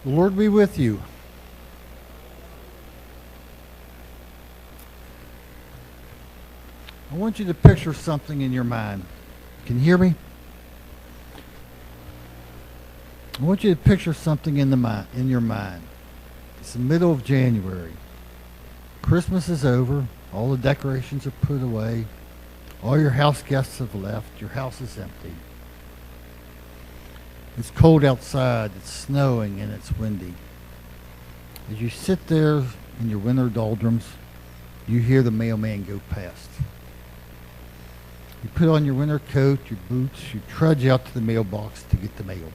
The Lord be with you. I want you to picture something in your mind. Can you hear me? I want you to picture something in your mind. It's the middle of January. Christmas is over. All the decorations are put away. All your house guests have left. Your house is empty. It's cold outside. It's snowing and it's windy. As you sit there in your winter doldrums, you hear the mailman go past. You put on your winter coat, your boots, you trudge out to the mailbox to get the mail. You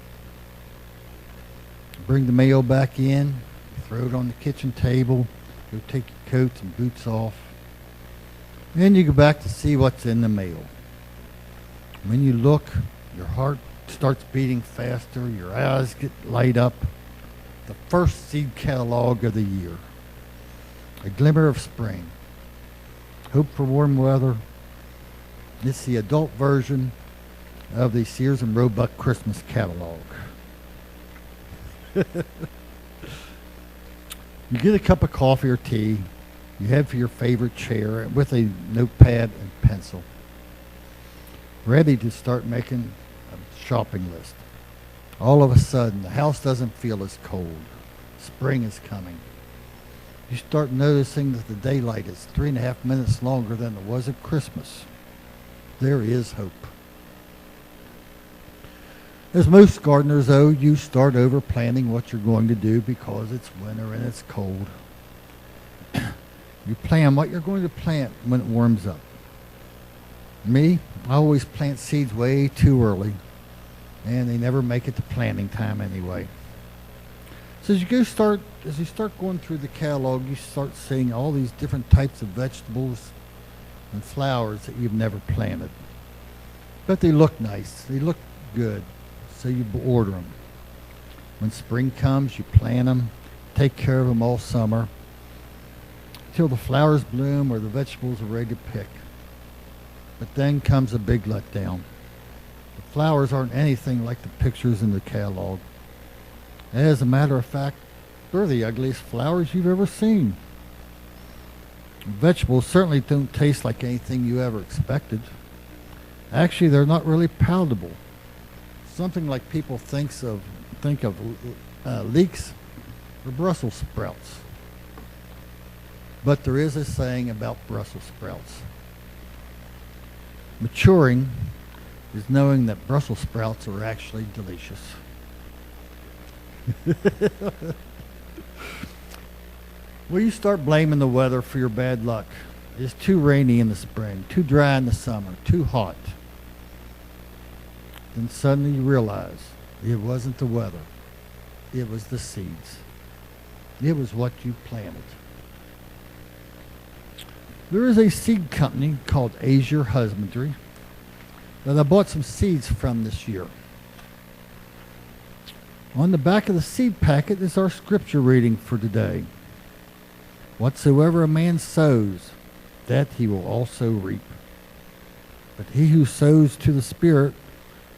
bring the mail back in, you throw it on the kitchen table, you take your coats and boots off. Then you go back to see what's in the mail. When you look, your heart starts beating faster, your eyes get light up. The first seed catalog of the year. A glimmer of spring. Hope for warm weather. It's the adult version of the Sears and Roebuck Christmas catalog. You get a cup of coffee or tea. You head for your favorite chair with a notepad and pencil, ready to start making a shopping list. All of a sudden, the house doesn't feel as cold. Spring is coming. You start noticing that the daylight is 3.5 minutes longer than it was at Christmas. There is hope. As most gardeners, though, you start over planning what you're going to do because it's winter and it's cold. You plan what you're going to plant when it warms up. Me, I always plant seeds way too early, and they never make it to planting time anyway. So as you start going through the catalog, you start seeing all these different types of vegetables and flowers that you've never planted. But they look nice. They look good. So you order them. When spring comes, you plant them, take care of them all summer, until the flowers bloom or the vegetables are ready to pick. But then comes a big letdown. The flowers aren't anything like the pictures in the catalog. As a matter of fact, they're the ugliest flowers you've ever seen. Vegetables certainly don't taste like anything you ever expected. Actually, they're not really palatable. Something like people think of leeks or Brussels sprouts. But there is a saying about Brussels sprouts. Maturing is knowing that Brussels sprouts are actually delicious. Well, you start blaming the weather for your bad luck. It's too rainy in the spring, too dry in the summer, too hot. Then suddenly you realize it wasn't the weather. It was the seeds. It was what you planted. There is a seed company called Azure Husbandry that I bought some seeds from this year. On the back of the seed packet is our scripture reading for today. Whatsoever a man sows, that he will also reap. But he who sows to the Spirit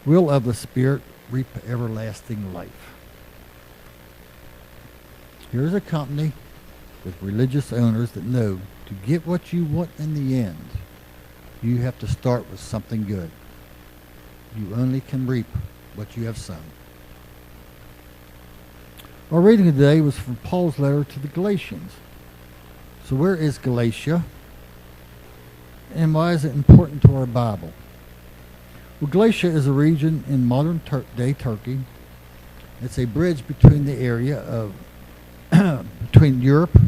will of the Spirit reap everlasting life. Here's a company with religious owners that know to get what you want in the end, you have to start with something good. You only can reap what you have sown. Our reading today was from Paul's letter to the Galatians. So where is Galatia? And why is it important to our Bible? Well, Galatia is a region in modern-day Turkey. It's a bridge between the area of between Europe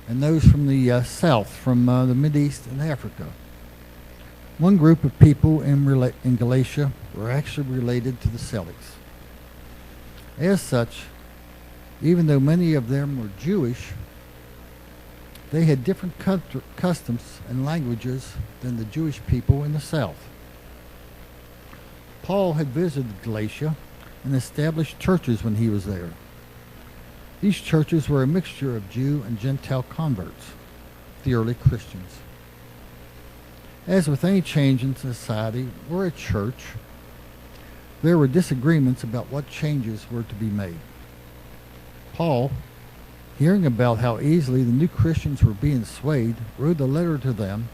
and those from the south, from the Mideast and Africa. One group of people in Galatia were actually related to the Celtics. As such, even though many of them were Jewish, they had different customs and languages than the Jewish people in the south. Paul had visited Galatia and established churches when he was there. These churches were a mixture of Jew and Gentile converts, the early Christians. As with any change in society or a church, there were disagreements about what changes were to be made. Paul, hearing about how easily the new Christians were being swayed, wrote a letter to them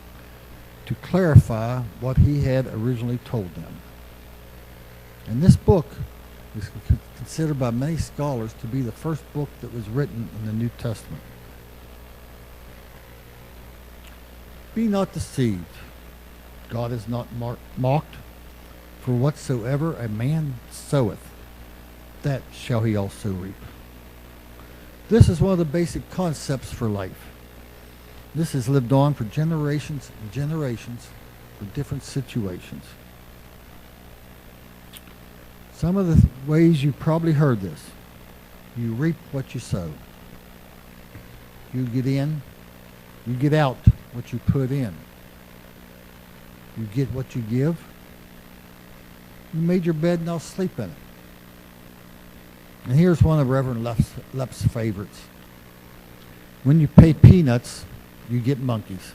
to clarify what he had originally told them. And this book is considered by many scholars to be the first book that was written in the New Testament. Be not deceived. God is not mocked. For whatsoever a man soweth, that shall he also reap. This is one of the basic concepts for life. This has lived on for generations and generations for different situations. Some of the ways you probably heard this. You reap what you sow. You get in, you get out what you put in. You get what you give. You made your bed and I'll sleep in it. And here's one of Reverend Lepp's favorites. When you pay peanuts, you get monkeys.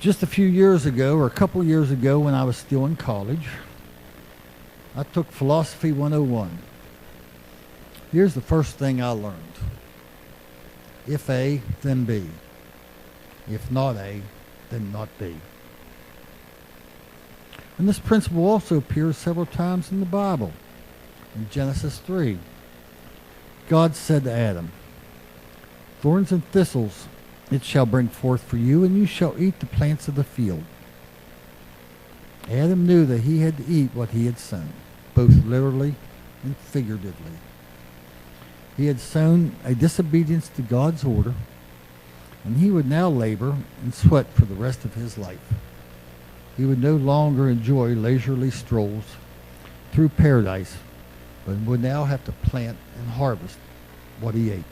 Just a few years ago, or a couple years ago when I was still in college, I took Philosophy 101. Here's the first thing I learned. If A, then B. If not A, then not B. And this principle also appears several times in the Bible. In Genesis 3, God said to Adam, "Thorns and thistles it shall bring forth for you, and you shall eat the plants of the field." Adam knew that he had to eat what he had sown, both literally and figuratively. He had sown a disobedience to God's order, and he would now labor and sweat for the rest of his life. He would no longer enjoy leisurely strolls through paradise, but would now have to plant and harvest what he ate.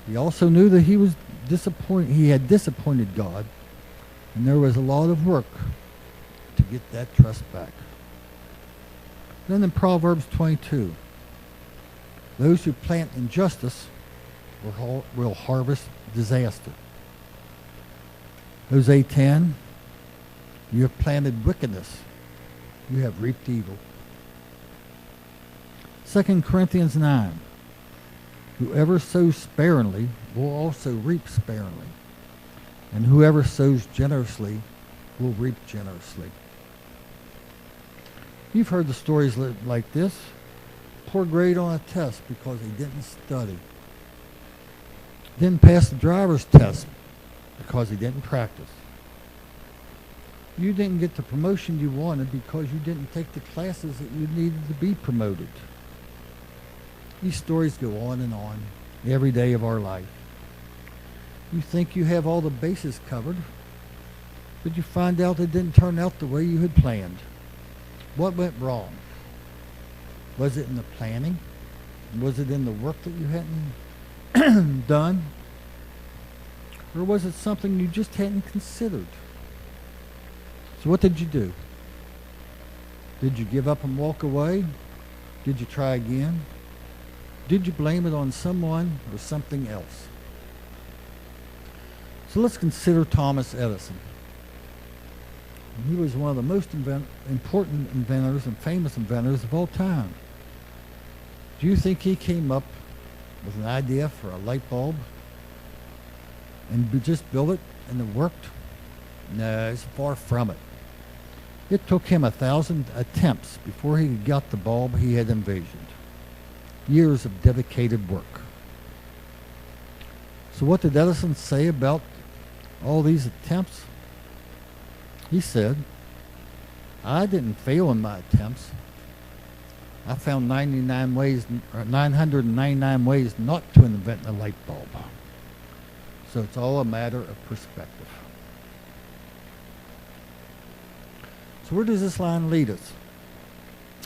He also knew that he had disappointed God, and there was a lot of work to get that trust back. Then in Proverbs 22, those who plant injustice will harvest disaster. Hosea 10, you have planted wickedness, you have reaped evil. 2 Corinthians 9, whoever sows sparingly will also reap sparingly, and whoever sows generously will reap generously. You've heard the stories like this. Poor grade on a test because he didn't study. Didn't pass the driver's test because he didn't practice. You didn't get the promotion you wanted because you didn't take the classes that you needed to be promoted. These stories go on every day of our life. You think you have all the bases covered, but you find out it didn't turn out the way you had planned. What went wrong? Was it in the planning? Was it in the work that you hadn't done? Or was it something you just hadn't considered? So what did you do? Did you give up and walk away? Did you try again? Did you blame it on someone or something else? So let's consider Thomas Edison. He was one of the most important inventors and famous inventors of all time. Do you think he came up with an idea for a light bulb and just built it and it worked? No, it's far from it. It took him 1,000 attempts before he got the bulb he had envisioned. Years of dedicated work. So what did Edison say about all these attempts? He said, I didn't fail in my attempts. I found 999 ways not to invent a light bulb. So it's all a matter of perspective. So where does this line lead us?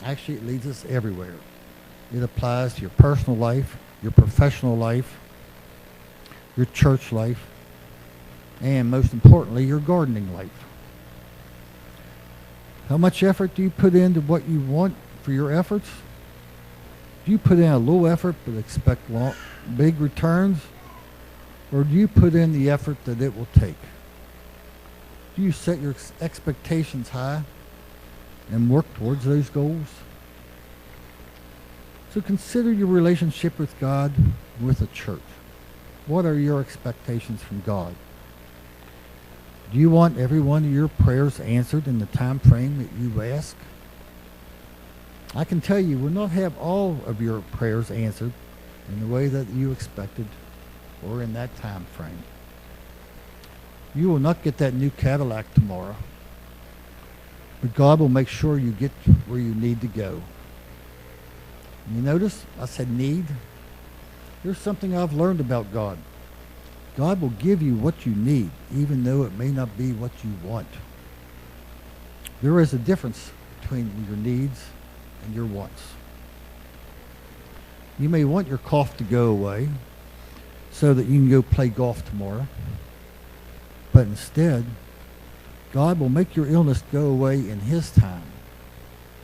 Actually, it leads us everywhere. It applies to your personal life, your professional life, your church life, and most importantly, your gardening life. How much effort do you put into what you want for your efforts? Do you put in a low effort but expect big returns? Or do you put in the effort that it will take? Do you set your expectations high and work towards those goals? So consider your relationship with God, with the church. What are your expectations from God? Do you want every one of your prayers answered in the time frame that you ask? I can tell you will not have all of your prayers answered in the way that you expected or in that time frame. You will not get that new Cadillac tomorrow, but God will make sure you get where you need to go. And you notice I said need? Here's something I've learned about God. God will give you what you need, even though it may not be what you want. There is a difference between your needs and your wants. You may want your cough to go away so that you can go play golf tomorrow. But instead, God will make your illness go away in His time.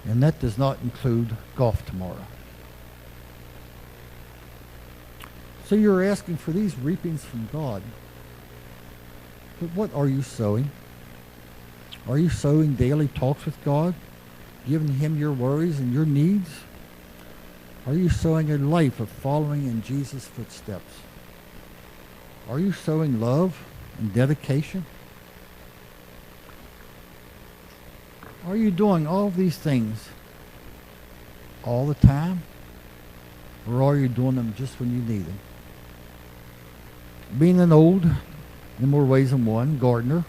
And that does not include golf tomorrow. So you're asking for these reapings from God. But what are you sowing? Are you sowing daily talks with God, giving Him your worries and your needs? Are you sowing a life of following in Jesus' footsteps? Are you sowing love and dedication? Are you doing all of these things all the time? Or are you doing them just when you need them? Being an old, in more ways than one, gardener,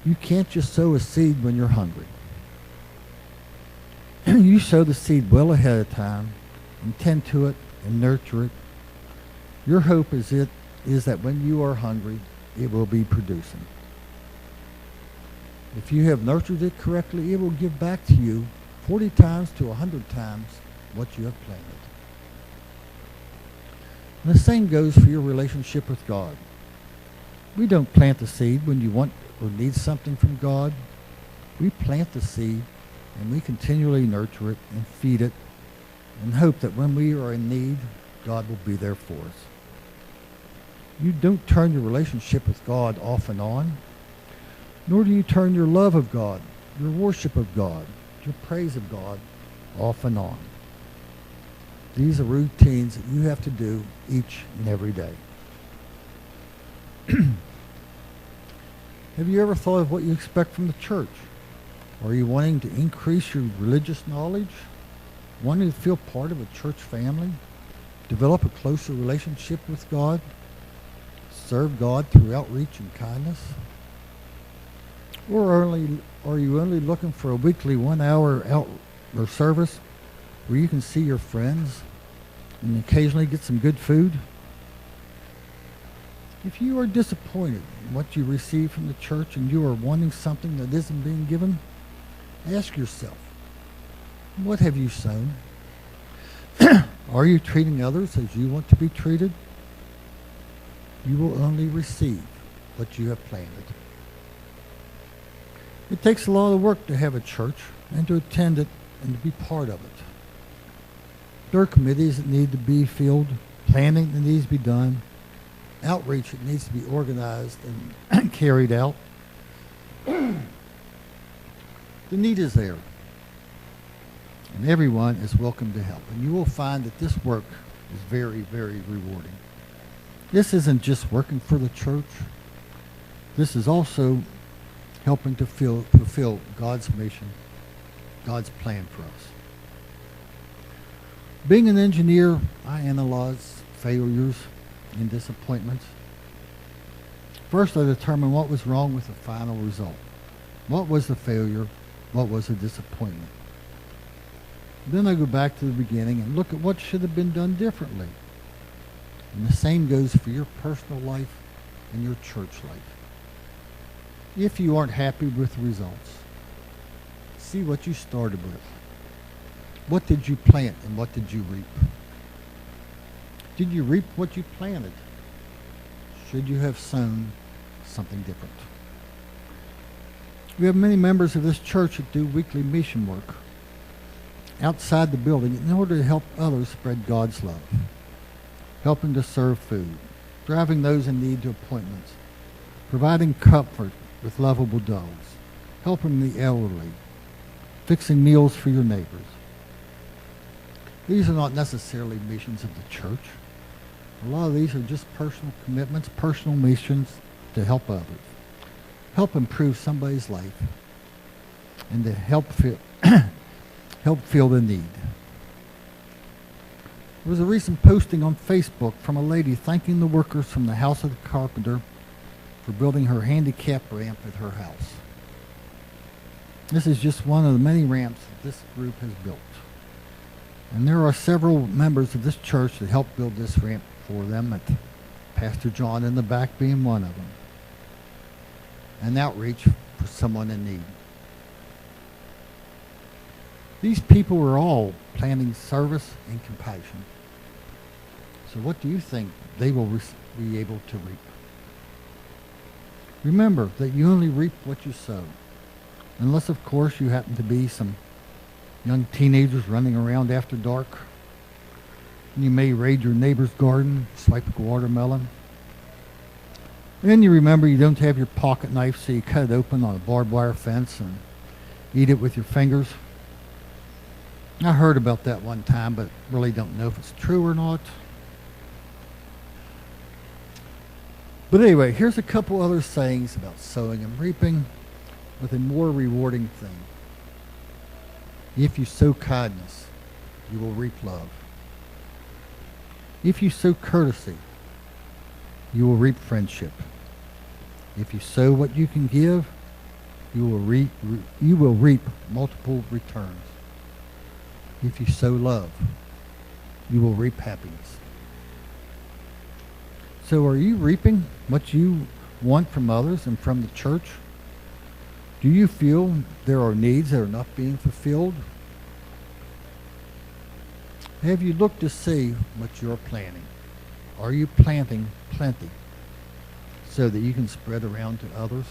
you can't just sow a seed when you're hungry. You sow the seed well ahead of time and tend to it and nurture it. Your hope is that when you are hungry, it will be producing. If you have nurtured it correctly, it will give back to you 40 times to 100 times what you have planted. And the same goes for your relationship with God. We don't plant the seed when you want or need something from God. We plant the seed and we continually nurture it and feed it and hope that when we are in need, God will be there for us. You don't turn your relationship with God off and on, nor do you turn your love of God, your worship of God, your praise of God off and on. These are routines that you have to do each and every day. Have you ever thought of what you expect from the church? Are you wanting to increase your religious knowledge? Wanting to feel part of a church family? Develop a closer relationship with God? Serve God through outreach and kindness? Or are you only looking for a weekly 1 hour out or service where you can see your friends and occasionally get some good food? If you are disappointed in what you receive from the church and you are wanting something that isn't being given, ask yourself, what have you sown? Are you treating others as you want to be treated? You will only receive what you have planted. It takes a lot of work to have a church and to attend it and to be part of it. There are committees that need to be filled, planning that needs to be done, outreach that needs to be organized and carried out. The need is there, and everyone is welcome to help. And you will find that this work is very, very rewarding. This isn't just working for the church. This is also helping to fulfill God's mission, God's plan for us. Being an engineer, I analyze failures and disappointments. First, I determine what was wrong with the final result. What was the failure? What was the disappointment? Then I go back to the beginning and look at what should have been done differently. And the same goes for your personal life and your church life. If you aren't happy with the results, see what you started with. What did you plant and what did you reap? Did you reap what you planted? Should you have sown something different? We have many members of this church that do weekly mission work outside the building in order to help others spread God's love, helping to serve food, driving those in need to appointments, providing comfort with lovable dogs, helping the elderly, fixing meals for your neighbors. These are not necessarily missions of the church. A lot of these are just personal commitments, personal missions to help others, help improve somebody's life, and to help fill the need. There was a recent posting on Facebook from a lady thanking the workers from the House of the Carpenter for building her handicap ramp at her house. This is just one of the many ramps that this group has built. And there are several members of this church that helped build this ramp for them, and Pastor John in the back being one of them. An outreach for someone in need. These people were all planning service and compassion. So what do you think they will be able to reap? Remember that you only reap what you sow. Unless, of course, you happen to be some young teenagers running around after dark. You may raid your neighbor's garden, swipe a watermelon. And you remember you don't have your pocket knife, so you cut it open on a barbed wire fence and eat it with your fingers. I heard about that one time, but really don't know if it's true or not. But anyway, here's a couple other sayings about sowing and reaping with a more rewarding thing. If you sow kindness, you will reap love. If you sow courtesy, you will reap friendship. If you sow what you can give, you will reap multiple returns. If you sow love, you will reap happiness. So are you reaping what you want from others and from the church? Do you feel there are needs that are not being fulfilled? Have you looked to see what you're planting? Are you planting plenty so that you can spread around to others?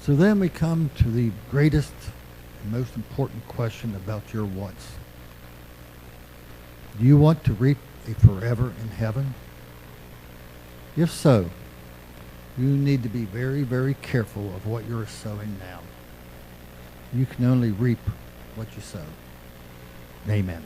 So then we come to the greatest and most important question about your wants. Do you want to reap a forever in heaven? If so, you need to be very, very careful of what you're sowing now. You can only reap what you sow. Amen.